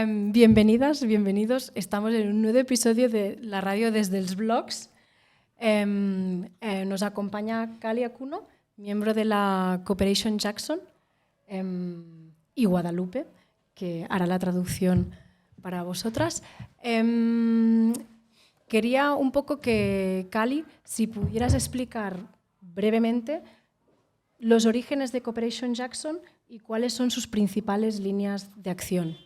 Bienvenidas, bienvenidos. Estamos en un nuevo episodio de la radio desde Dels Blocs. Nos acompaña Kali Akuno, miembro de la Cooperation Jackson, y Guadalupe, que hará la traducción para vosotras. Quería un poco que, Kali, si pudieras explicar brevemente los orígenes de Cooperation Jackson y cuáles son sus principales líneas de acción.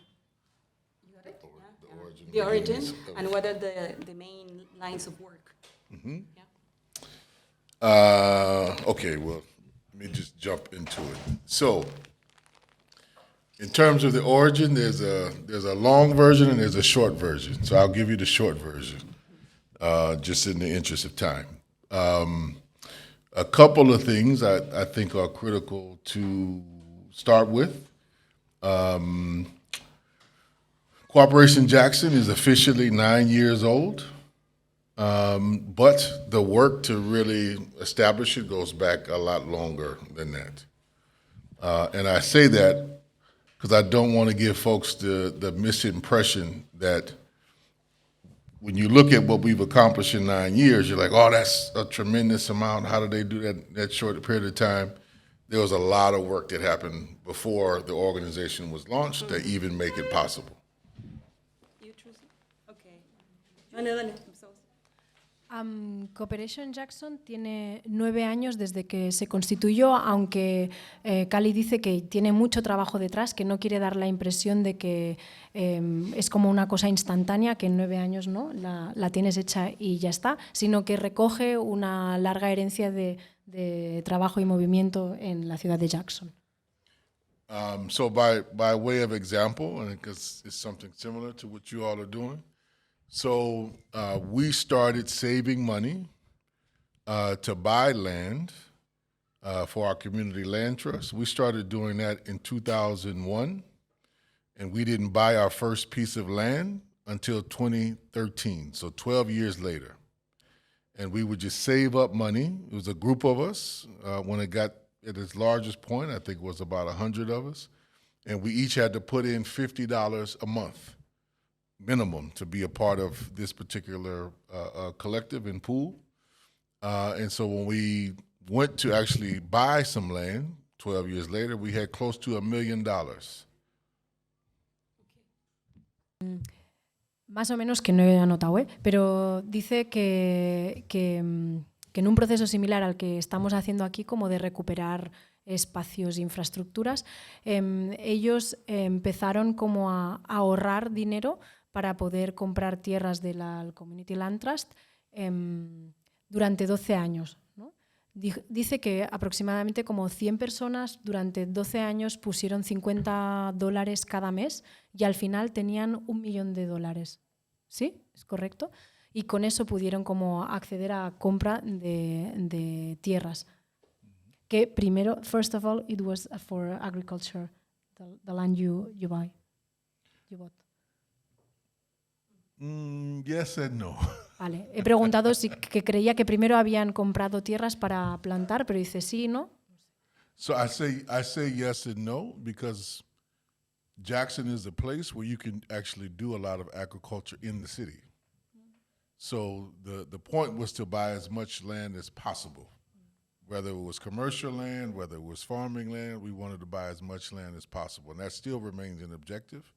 The origin and what are the main lines of work. Mm-hmm. Yeah. Okay, well, let me just jump into it. So, in terms of the origin, there's a long version and there's a short version. So I'll give you the short version, just in the interest of time. A couple of things I think are critical to start with. Cooperation Jackson is officially 9 years old, but the work to really establish it goes back a lot longer than that. And I say that because I don't want to give folks the misimpression that when you look at what we've accomplished in 9 years, you're like, oh, that's a tremendous amount. How did they do that in that short period of time? There was a lot of work that happened before the organization was launched to even make it possible. Cooperation Jackson tiene 9 años desde que se constituyó, aunque Kali dice que tiene mucho trabajo detrás, que no quiere dar la impresión de que es como una cosa instantánea, que en 9 años no, la tienes hecha y ya está, sino que recoge una larga herencia de trabajo y movimiento en la ciudad de Jackson. So by way of example, and because it's something similar to what you all are doing, so we started saving money to buy land for our community land trust. We started doing that in 2001, and we didn't buy our first piece of land until 2013, so 12 years later. And we would just save up money. It was a group of us. When it got at its largest point, I think it was about 100 of us, and we each had to put in $50 a month minimum to be a part of this particular collective and pool. And so when we went to actually buy some land 12 years later, we had close to $1 million. Más o menos, que no he anotado, pero dice que en un proceso similar al que estamos haciendo aquí, como de recuperar espacios e infraestructuras, ellos empezaron como a ahorrar dinero para poder comprar tierras de la Community Land Trust durante 12 años. ¿No? Dice que aproximadamente como 100 personas durante 12 años pusieron $50 cada mes y al final tenían $1 millón. ¿Sí? ¿Es correcto? Y con eso pudieron como acceder a compra de tierras. Que primero, first of all, it was for agriculture, the land you buy, you bought. Yes and no. Vale, he preguntado si que creía que primero habían comprado tierras para plantar, pero dice sí, ¿no? So I say yes and no because Jackson is a place where you can actually do a lot of agriculture in the city. So the point was to buy as much land as possible. Whether it was commercial land, whether it was farming land, we wanted to buy as much land as possible. And that still remains an objective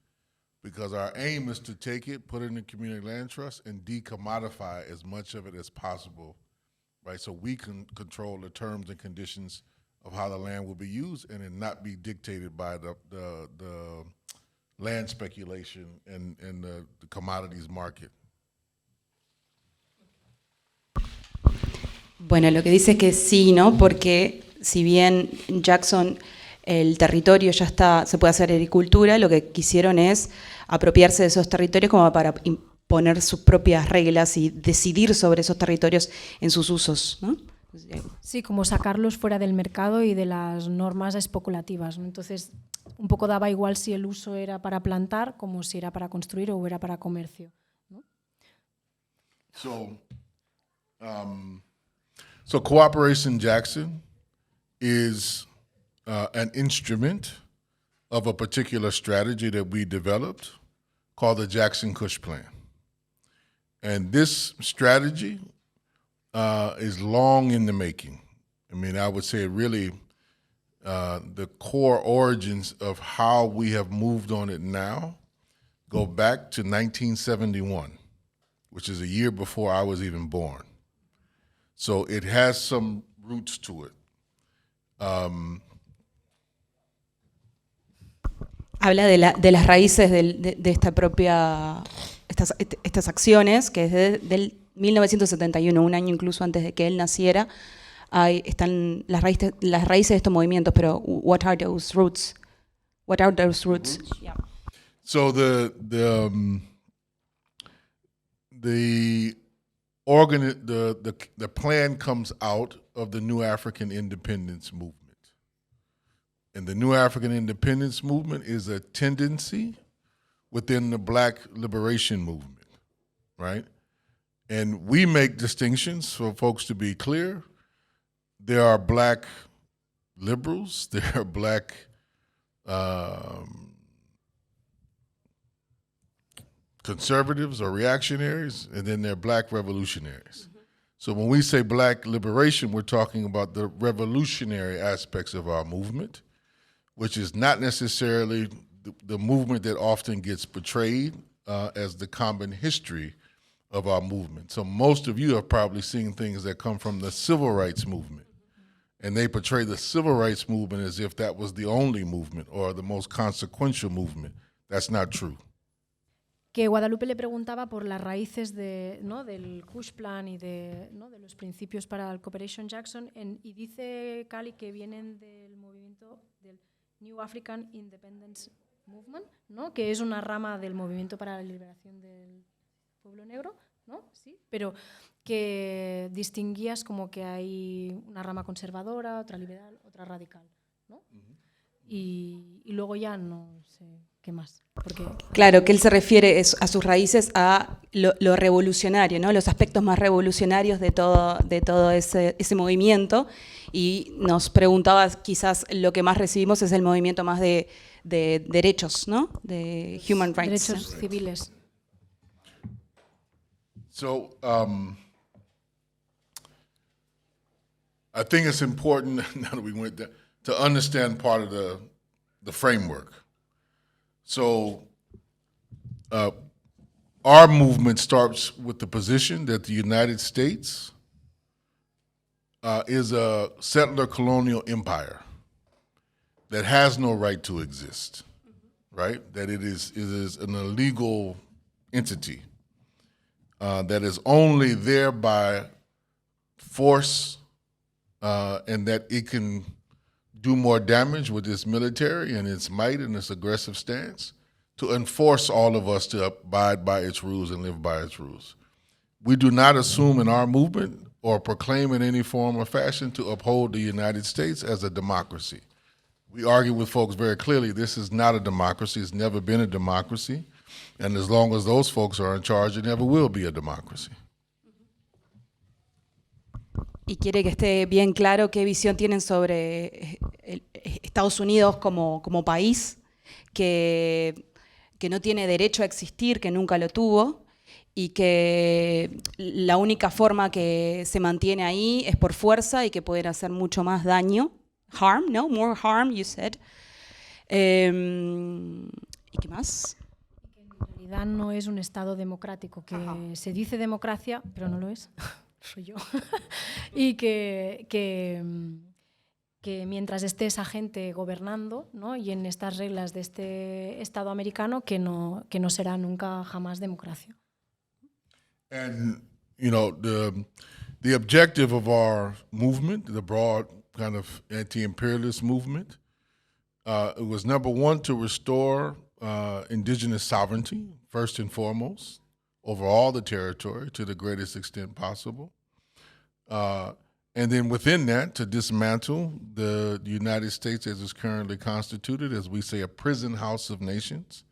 because our aim is to take it, put it in the community land trust, and decommodify as much of it as possible, right? So we can control the terms and conditions of how the land will be used and it not be dictated by the land speculation and the commodities market. Bueno, lo que dice es que sí, ¿no? Porque si bien en Jackson el territorio ya está, se puede hacer agricultura, lo que quisieron es apropiarse de esos territorios como para imponer sus propias reglas y decidir sobre esos territorios en sus usos, ¿no? Sí, como sacarlos fuera del mercado y de las normas especulativas, ¿no? Entonces, un poco daba igual si el uso era para plantar como si era para construir o era para comercio, ¿no? So Cooperation Jackson is an instrument of a particular strategy that we developed called the Jackson-Kush Plan. And this strategy is long in the making. I mean, I would say really the core origins of how we have moved on it now go back to 1971, which is a year before I was even born. So it has some roots to it. Habla de las raíces de esta propia, estas acciones, que es del 1971, un año incluso antes de que él naciera, están las raíces de estos movimientos, pero what are those roots? What are those roots? Yeah. So the plan comes out of the New African Independence Movement. And the New African Independence Movement is a tendency within the Black liberation movement, right? And we make distinctions for folks to be clear. There are Black liberals, there are Black conservatives or reactionaries, and then there are Black revolutionaries. Mm-hmm. So when we say Black liberation, we're talking about the revolutionary aspects of our movement, which is not necessarily the movement that often gets portrayed as the common history of our movement. So most of you have probably seen things that come from the civil rights movement, and they portray the civil rights movement as if that was the only movement or the most consequential movement. That's not true. Que Guadalupe le preguntaba por las raíces del Kush Plan y de los principios para el Cooperation Jackson, y dice Kali que vienen del movimiento del New African Independence Movement, ¿no? Que es una rama del movimiento para la liberación del pueblo negro, ¿no? Sí, pero que distinguías como que hay una rama conservadora, otra liberal, otra radical, ¿no? Uh-huh. Y luego ya no sé qué más. Porque... Claro, que él se refiere a sus raíces a lo revolucionario, ¿no? Los aspectos más revolucionarios de todo ese movimiento, y nos preguntaba, quizás lo que más recibimos es el movimiento más de derechos, ¿no? De human rights. Derechos civiles. So, I think it's important, now that we went there, to understand part of the framework. So, our movement starts with the position that the United States is a settler colonial empire that has no right to exist, right? That it is an illegal entity that is only there by force, and that it can do more damage with its military and its might and its aggressive stance to enforce all of us to abide by its rules and live by its rules. We do not assume in our movement or proclaim in any form or fashion to uphold the United States as a democracy. We argue with folks very clearly, this is not a democracy, it's never been a democracy, and as long as those folks are in charge, it never will be a democracy. Y quiere que esté bien claro qué visión tienen sobre Estados Unidos como país, que no tiene derecho a existir, que nunca lo tuvo, y que la única forma que se mantiene ahí es por fuerza y que pueden hacer mucho más daño. Harm, no? More harm, you said. ¿Y qué más? Que en realidad no es un Estado democrático, que se dice democracia, pero no lo es. Soy yo. Y que mientras esté esa gente gobernando, ¿no? Y en estas reglas de este Estado americano, que no será nunca jamás democracia. And, you know, the objective of our movement, the broad kind of anti-imperialist movement, it was number one, to restore indigenous sovereignty, first and foremost, over all the territory to the greatest extent possible. And then within that, to dismantle the United States as it's currently constituted, as we say, a prison house of nations.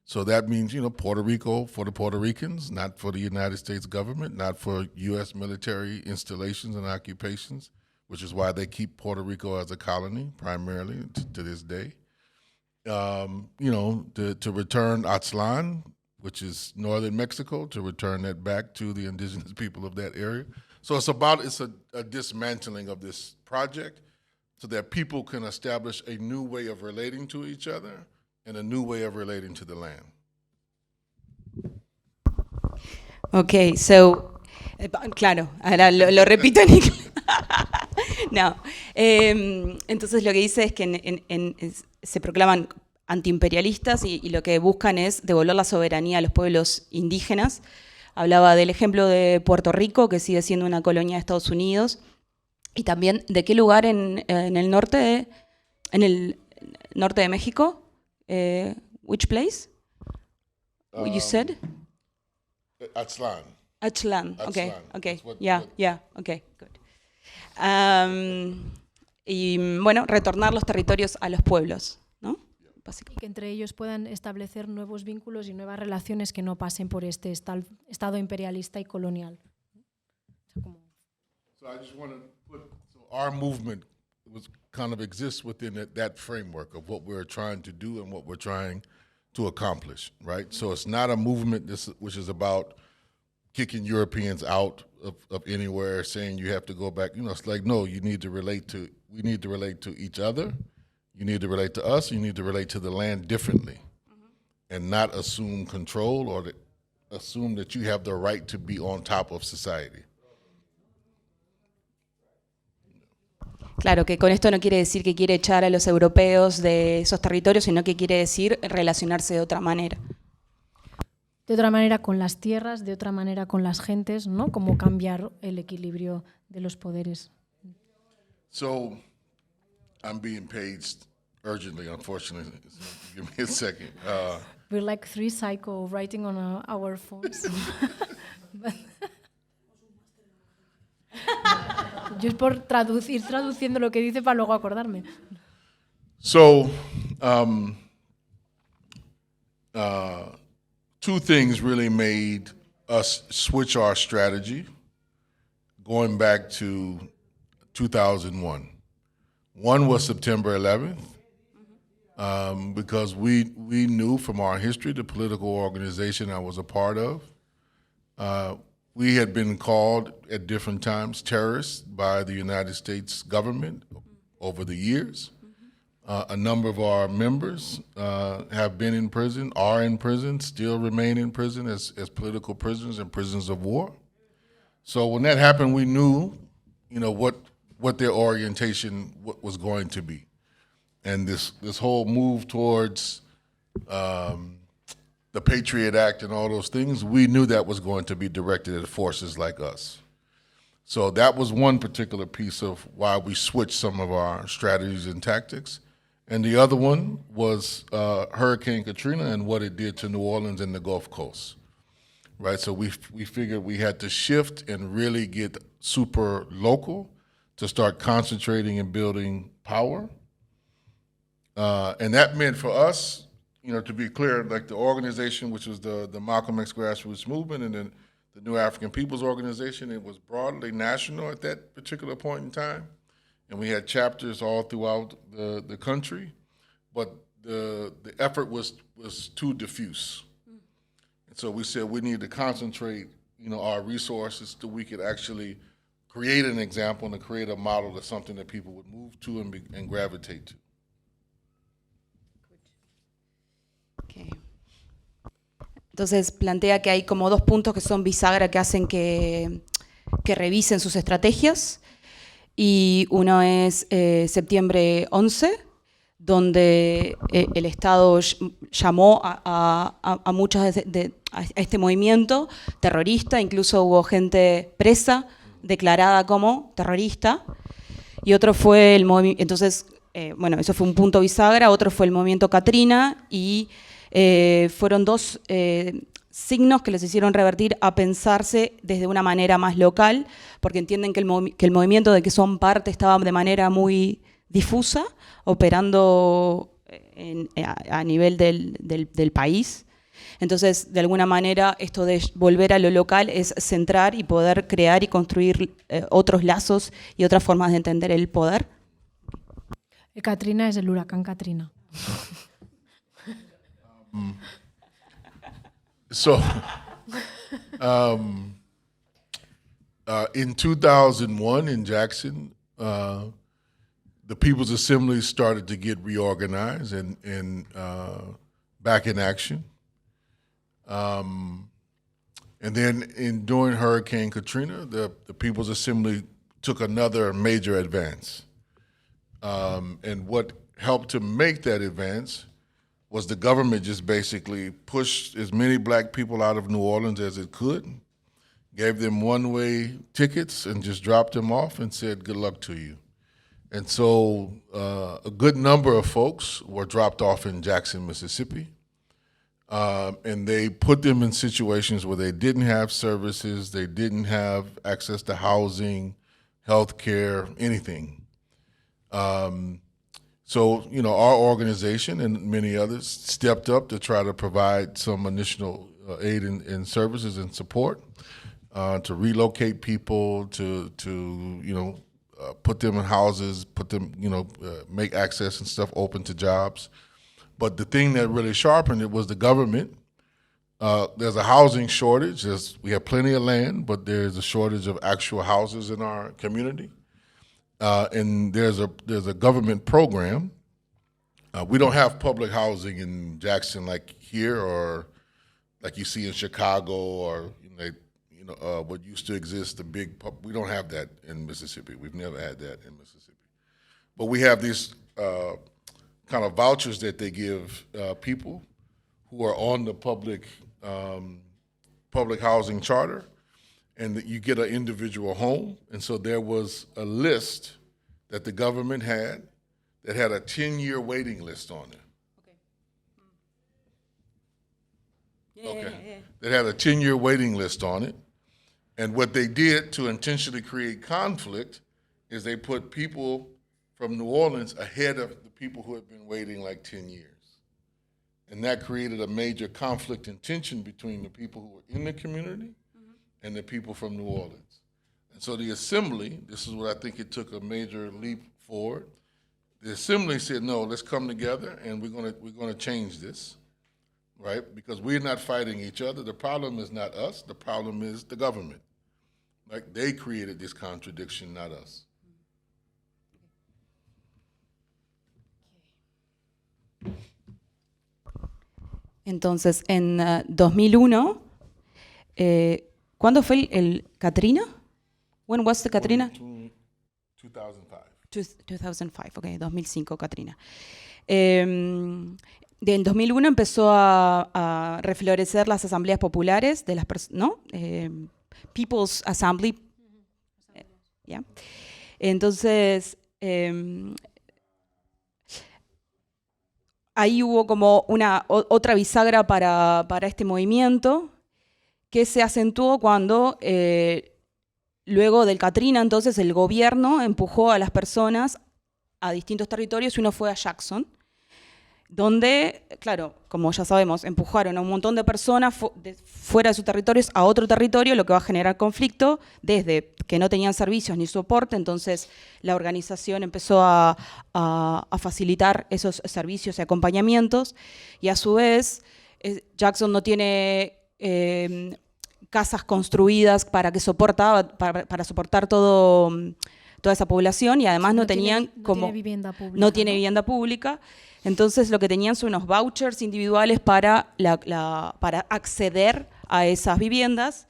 So that means, you know, Puerto Rico for the Puerto Ricans, not for the United States government, not for U.S. military installations and occupations, which is why they keep Puerto Rico as a colony primarily to this day. You know, to return Aztlán which is northern Mexico, to return that back to the indigenous people of that area. So it's a dismantling of this project so that people can establish a new way of relating to each other and a new way of relating to the land. Okay, so, claro, ahora lo repito en inglés. No, entonces lo que dice es que se proclaman antiimperialistas y lo que buscan es devolver la soberanía a los pueblos indígenas. Hablaba del ejemplo de Puerto Rico, que sigue siendo una colonia de Estados Unidos, y también de qué lugar en el norte de México. Which place? You said? Aztlán. Aztlán, okay, okay, What, yeah, okay, good. Y bueno, retornar los territorios a los pueblos, ¿no? Y que entre ellos puedan establecer nuevos vínculos y nuevas relaciones que no pasen por este estado imperialista y colonial. So I just want to our movement kind of exists within that framework of what we're trying to do and what we're trying to accomplish, right? So it's not a movement which is about kicking Europeans out of anywhere, saying you have to go back. It's like, no, we need to relate to each other. You need to relate to us. You need to relate to the land differently, and not assume control or assume that you have the right to be on top of society. Claro, que con esto no quiere decir que quiere echar a los europeos de esos territorios, sino que quiere decir relacionarse de otra manera. De otra manera con las tierras, de otra manera con las gentes, ¿no? Cómo cambiar el equilibrio de los poderes. So, I'm being paged urgently, unfortunately. So give me a second. We're like three psycho writing on our phones. Yo es por ir traduciendo lo que dice para luego acordarme. So, two things really made us switch our strategy going back to 2001. One was September 11th, because we knew from our history, the political organization I was a part of, we had been called at different times terrorists by the United States government over the years. A number of our members have been in prison, are in prison, still remain in prison as political prisoners and prisoners of war. So when that happened, we knew, what their orientation was going to be. And this whole move towards the Patriot Act and all those things, we knew that was going to be directed at forces like us. So that was one particular piece of why we switched some of our strategies and tactics. And the other one was Hurricane Katrina and what it did to New Orleans and the Gulf Coast, right? So we figured we had to shift and really get super local to start concentrating and building power. And that meant for us, to be clear, like the organization, which was the Malcolm X Grassroots Movement and then the New African Peoples Organization, it was broadly national at that particular point in time. And we had chapters all throughout the country, but the effort was too diffuse. And so we said we need to concentrate, our resources so we could actually create an example and create a model of something that people would move to and gravitate to. Okay. Entonces plantea que hay como dos puntos que son bisagra que hacen que revisen sus estrategias. Y uno es septiembre 11, donde el Estado llamó a muchas a este movimiento terrorista, incluso hubo gente presa declarada como terrorista. Y otro fue el movimiento, entonces, eso fue un punto bisagra. Otro fue el movimiento Katrina y fueron dos signos que les hicieron revertir a pensarse desde una manera más local, porque entienden que el movimiento de que son parte estaba de manera muy difusa, operando a nivel del país. Entonces, de alguna manera, esto de volver a lo local es centrar y poder crear y construir otros lazos y otras formas de entender el poder. Katrina es el huracán Katrina. So in 2001 in Jackson, the People's Assembly started to get reorganized and back in action. And then during Hurricane Katrina, the People's Assembly took another major advance. And what helped to make that advance was the government just basically pushed as many black people out of New Orleans as it could, gave them one-way tickets and just dropped them off and said, good luck to you. And so a good number of folks were dropped off in Jackson, Mississippi. And they put them in situations where they didn't have services, they didn't have access to housing, health care, anything. So, you know, our organization and many others stepped up to try to provide some initial aid and services and support to relocate people, to you know, put them in houses, put them, you know, make access and stuff open to jobs. But the thing that really sharpened it was the government. There's a housing shortage. We have plenty of land, but there's a shortage of actual houses in our community. And there's a government program. We don't have public housing in Jackson like here, or like you see in Chicago, or what used to exist. We don't have that in Mississippi. We've never had that in Mississippi. But we have these kind of vouchers that they give people who are on the public housing charter, and that you get an individual home. And so there was a list that the government had that had a 10-year waiting list on it. Okay. That had a 10-year waiting list on it. And what they did to intentionally create conflict is they put people from New Orleans ahead of the people who had been waiting like 10 years. And that created a major conflict and tension between the people who were in the community and the people from New Orleans. And so the Assembly, this is what I think it took a major leap forward. The Assembly said, no, let's come together and we're gonna change this, right? Because we're not fighting each other. The problem is not us, the problem is the government. Like, they created this contradiction, not us. Entonces, en 2001, ¿cuándo fue el Katrina? When was the Katrina? 2005. 2005, ok, 2005 Katrina. En 2001 empezó a reflorecer las asambleas populares de las personas, ¿no? People's Assembly. Yeah. Entonces, ahí hubo como otra bisagra para este movimiento que se acentuó cuando luego del Katrina, entonces el gobierno empujó a las personas a distintos territorios y uno fue a Jackson, donde, claro, como ya sabemos, empujaron a un montón de personas fuera de sus territorios a otro territorio, lo que va a generar conflicto, desde que no tenían servicios ni soporte. Entonces la organización empezó a facilitar esos servicios y acompañamientos, y a su vez Jackson no tiene casas construidas para soportar toda esa población, y además no tiene vivienda pública. Entonces lo que tenían son unos vouchers individuales para acceder a esas viviendas,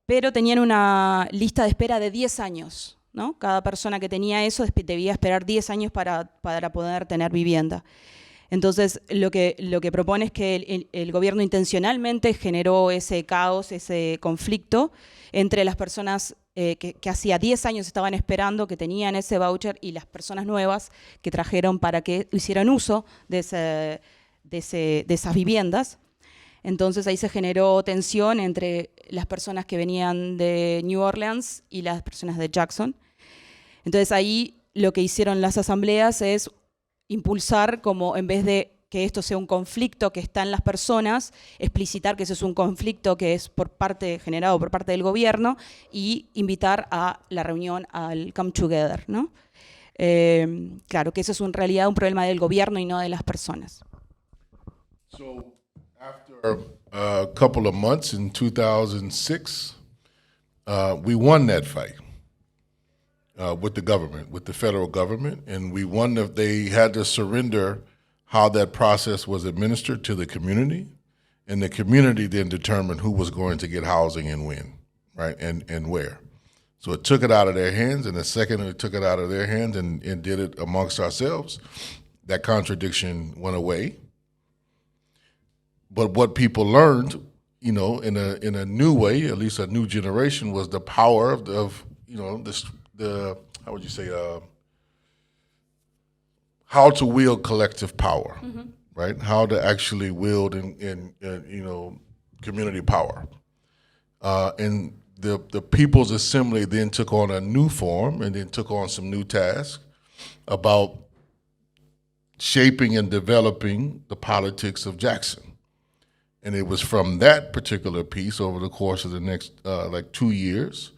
pero tenían una lista de espera de 10 años, ¿no? Cada persona que tenía eso debía esperar 10 años para poder tener vivienda. Entonces lo que propone es que el gobierno intencionalmente generó ese caos, ese conflicto entre las personas que hacía 10 años estaban esperando, que tenían ese voucher, y las personas nuevas que trajeron para que hicieran uso de esas viviendas. Entonces ahí se generó tensión entre las personas que venían de New Orleans y las personas de Jackson. Entonces ahí lo que hicieron las asambleas es impulsar, como en vez de que esto sea un conflicto que está en las personas, explicitar que eso es un conflicto que es generado por parte del gobierno, y invitar a la reunión, al come together, ¿no? Claro que eso es en realidad un problema del gobierno y no de las personas. So After a couple of months in 2006, we won that fight with the government, with the federal government, and we won that they had to surrender how that process was administered to the community, and the community then determined who was going to get housing and when, right, and where. So it took it out of their hands, and the second it took it out of their hands and did it amongst ourselves, that contradiction went away. But what people learned, you know, in a new way, at least a new generation, was the power of you know, the how would you say, how to wield collective power, right? How to actually wield in you know, community power. And the People's Assembly then took on a new form and then took on some new tasks about shaping and developing the politics of Jackson. And it was from that particular piece over the course of the next like 2 years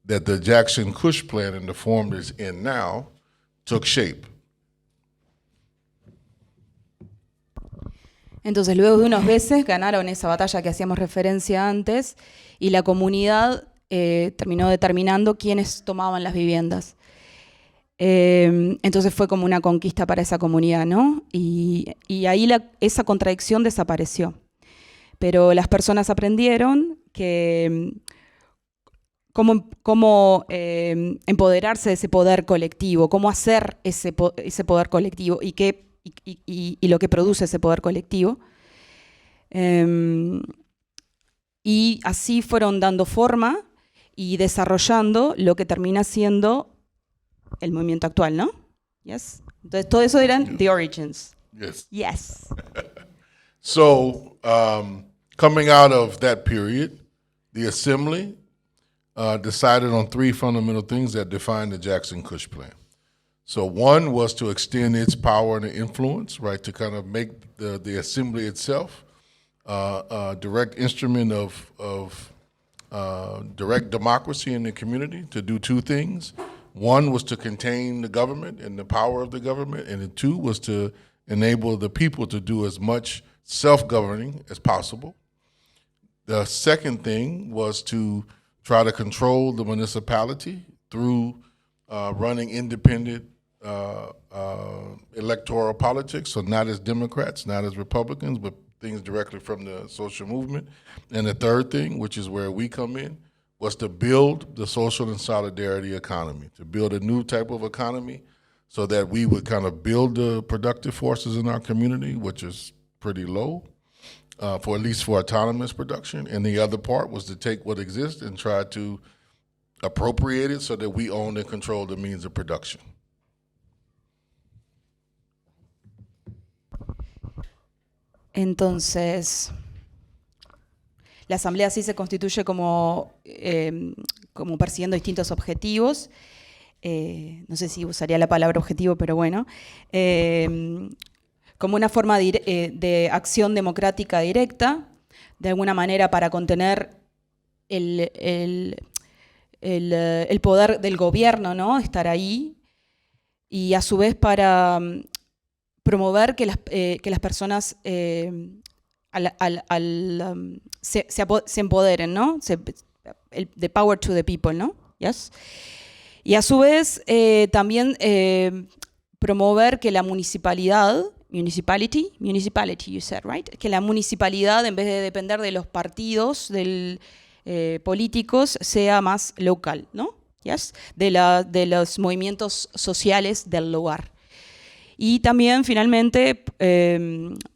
that the Jackson Kush Plan in the form it's in now took shape. Entonces, luego de unos meses ganaron esa batalla que hacíamos referencia antes y la comunidad terminó determinando quiénes tomaban las viviendas. Entonces fue como una conquista para esa comunidad, ¿no? Y ahí esa contradicción desapareció. Pero las personas aprendieron que cómo empoderarse de ese poder colectivo, cómo hacer ese poder colectivo y lo que produce ese poder colectivo. Y así fueron dando forma y desarrollando lo que termina siendo el movimiento actual, ¿no? Yes. Entonces, todo eso eran the origins. Yes. Yes. So, coming out of that period, the Assembly decided on 3 fundamental things that defined the Jackson Kush Plan. So one was to extend its power and influence, right, to kind of make the Assembly itself a direct instrument of direct democracy in the community, to do 2 things. One was to contain the government and the power of the government, and the 2 was to enable the people to do as much self-governing as possible. The second thing was to try to control the municipality through running independent electoral politics, so not as Democrats, not as Republicans, but things directly from the social movement. And the third thing, which is where we come in, was to build the social and solidarity economy, to build a new type of economy so that we would kind of build the productive forces in our community, which is pretty low, for at least for autonomous production. And the other part was to take what exists and try to appropriate it so that we own and control the means of production. Entonces, la Asamblea sí se constituye como persiguiendo distintos objetivos. No sé si usaría la palabra objetivo, pero bueno. Como una forma de acción democrática directa, de alguna manera para contener el poder del gobierno, ¿no? Estar ahí, y a su vez para promover que las personas se empoderen, ¿no? The power to the people, ¿no? Yes. Y a su vez también promover que la municipality, you said, right? Que la municipalidad, en vez de depender de los partidos políticos, sea más local, ¿no? Yes. De los movimientos sociales del lugar. Y también, finalmente,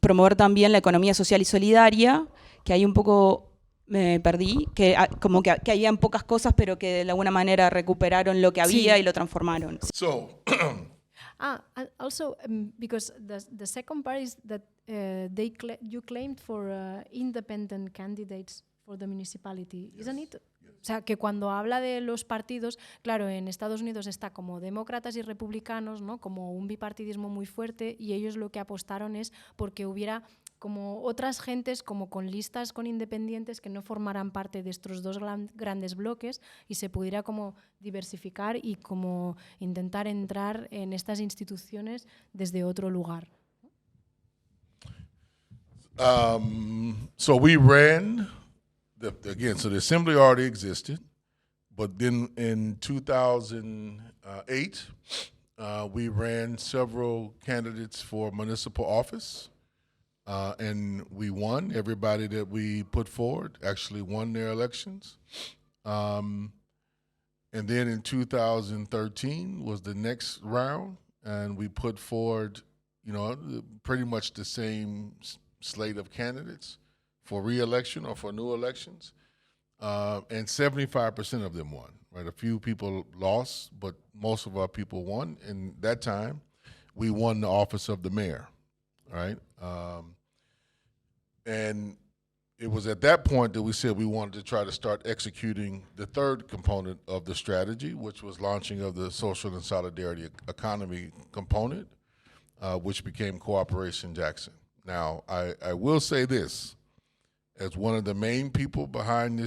promover también la economía social y solidaria, que ahí un poco me perdí, como que habían pocas cosas, pero que de alguna manera recuperaron lo que había y lo transformaron. So, also, because the second part is that you claimed for independent candidates for the municipality, isn't it? O sea, que cuando habla de los partidos, claro, en Estados Unidos está como demócratas y republicanos, ¿no? Como un bipartidismo muy fuerte, y ellos lo que apostaron es porque hubiera como otras gentes como con listas con independientes que no formaran parte de estos 2 grandes bloques y se pudiera como diversificar y como intentar entrar en estas instituciones desde otro lugar. So we ran, again, so the assembly already existed, but then in 2008, we ran several candidates for municipal office, and we won. Everybody that we put forward actually won their elections. And then in 2013 was the next round, and we put forward, pretty much the same slate of candidates for re-election or for new elections, and 75% of them won. Right, a few people lost, but most of our people won. And that time, we won the office of the mayor. Right, and it was at that point that we said we wanted to try to start executing the third component of the strategy, which was launching of the social and solidarity economy component, which became Cooperation Jackson. Now, I will say this, as one of the main people behind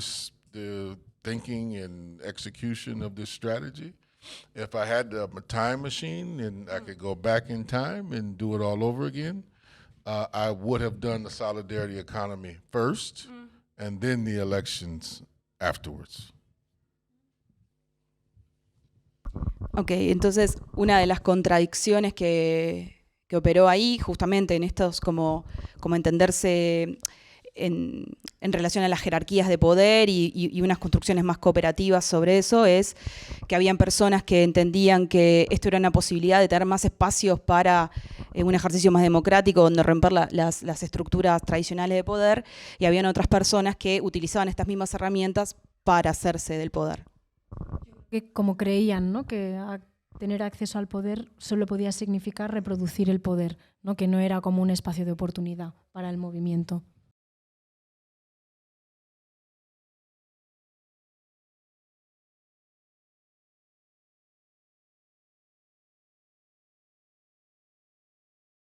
the thinking and execution of this strategy, if I had a time machine and I could go back in time and do it all over again, I would have done the solidarity economy first and then the elections afterwards. Ok, entonces una de las contradicciones que operó ahí, justamente en estos como entenderse en relación a las jerarquías de poder y unas construcciones más cooperativas sobre eso, es que habían personas que entendían que esto era una posibilidad de tener más espacios para un ejercicio más democrático, donde romper las estructuras tradicionales de poder, y habían otras personas que utilizaban estas mismas herramientas para hacerse del poder. Que como creían, ¿no?, que tener acceso al poder solo podía significar reproducir el poder, ¿no?, que no era como un espacio de oportunidad para el movimiento.